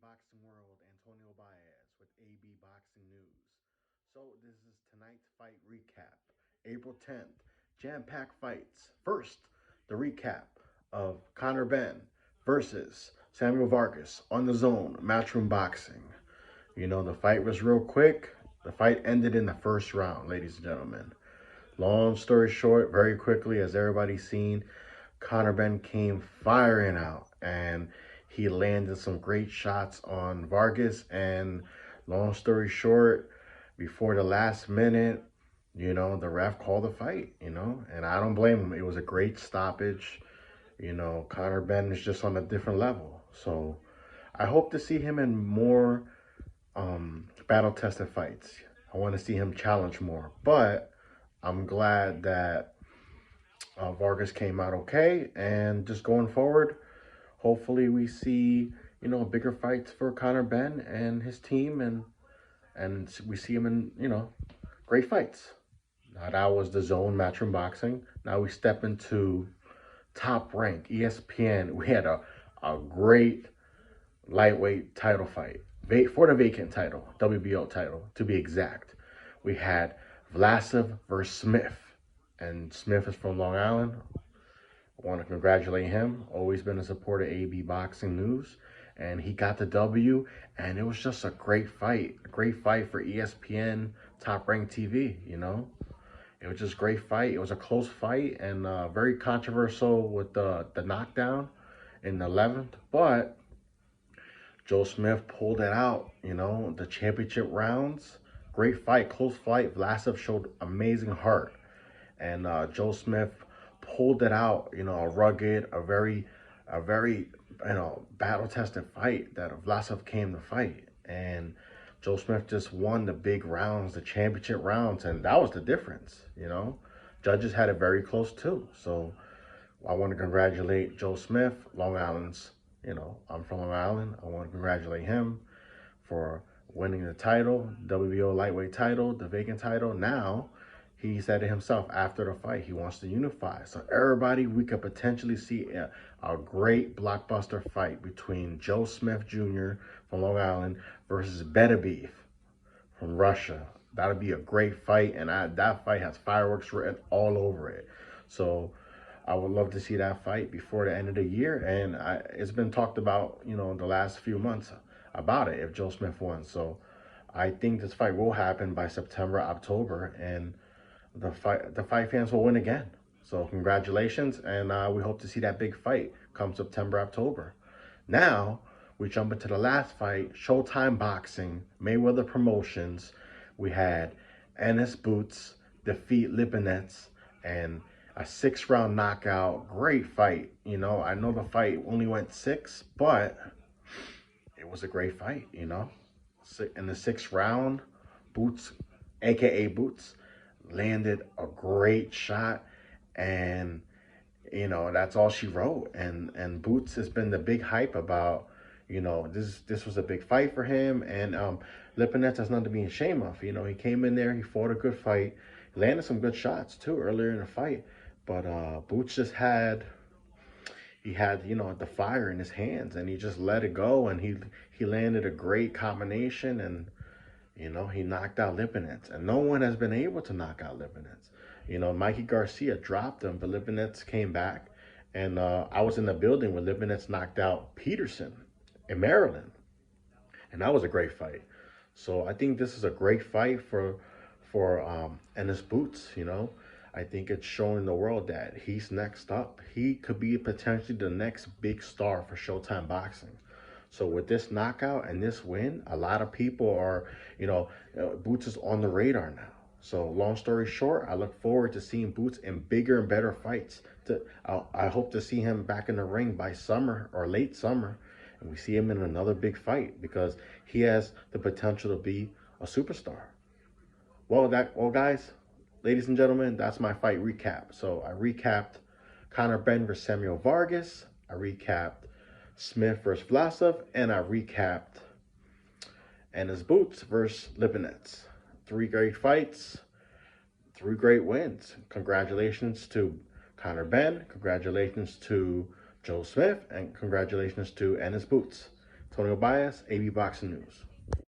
boxing world, Antonio Baez with AB Boxing News. So this is tonight's fight recap. April 10th, jam-packed fights. First, the recap of Conor Benn versus Samuel Vargas on the zone, Matchroom Boxing. The fight was real quick. The fight ended in the first round, ladies and gentlemen. Long story short, very quickly, as everybody's seen, Conor Benn came firing out and he landed some great shots on Vargas. And long story short, before the last minute, the ref called the fight, and I don't blame him. It was a great stoppage. Conor Benn is just on a different level. So I hope to see him in more battle tested fights. I want to see him challenge more. But I'm glad that Vargas came out okay. And just going forward, hopefully we see, bigger fights for Conor Benn and his team, and we see him in, great fights. Now that was the zone Matchroom Boxing. Now we step into Top Rank, ESPN. We had a great lightweight title fight for the vacant title, WBO title to be exact. We had Vlasov versus Smith, and Smith is from Long Island. I want to congratulate him. Always been a supporter of AB Boxing News, and he got the W. And it was just a great fight for ESPN Top Rank TV. It was just a great fight. It was a close fight and very controversial with the knockdown in the 11th, but Joe Smith pulled it out, the championship rounds. Great fight, close fight. Vlasov showed amazing heart. And Joe Smith pulled it out, a rugged, a very, battle-tested fight that Vlasov came to fight. And Joe Smith just won the big rounds, the championship rounds, and that was the difference. Judges had it very close too. So I want to congratulate Joe Smith, Long Island's. I'm from Long Island. I want to congratulate him for winning the title, WBO lightweight title, the vacant title. Now, he said it himself after the fight, he wants to unify. So everybody, we could potentially see a great blockbuster fight between Joe Smith Jr. from Long Island versus Benn from Russia. That'll be a great fight, and that fight has fireworks written all over it. So I would love to see that fight before the end of the year, and it's been talked about, the last few months about it if Joe Smith won. So I think this fight will happen by September, October, and the fight fans will win again. So congratulations, and we hope to see that big fight come September, October. Now we jump into the last fight, Showtime Boxing, Mayweather Promotions. We had Ennis Boots defeat Lipinets and a 6-round knockout. Great fight. I know the fight only went 6, but it was a great fight. In the 6th round, Boots, aka Boots, landed a great shot, and that's all she wrote. And Boots has been the big hype about, this was a big fight for him, and Lipinets has nothing to be ashamed of. He came in there, he fought a good fight, landed some good shots too earlier in the fight, but Boots just had the fire in his hands, and he just let it go, and he landed a great combination, and he knocked out Lipinets, and no one has been able to knock out Lipinets. Mikey Garcia dropped him, but Lipinets came back, and I was in the building when Lipinets knocked out Peterson in Maryland, and that was a great fight. So I think this is a great fight for Ennis Boots. I think it's showing the world that he's next up. He could be potentially the next big star for Showtime Boxing. So with this knockout and this win, a lot of people are, Boots is on the radar now. So long story short, I look forward to seeing Boots in bigger and better fights. I hope to see him back in the ring by summer or late summer, and we see him in another big fight because he has the potential to be a superstar. Well, guys, ladies and gentlemen, that's my fight recap. So I recapped Conor Benn versus Samuel Vargas. I recapped Smith versus Vlasov, and I recapped Ennis Boots versus Lipinets. 3 great fights, 3 great wins. Congratulations to Conor Benn, congratulations to Joe Smith, and congratulations to Ennis Boots. Antonio Baez, AB Boxing News.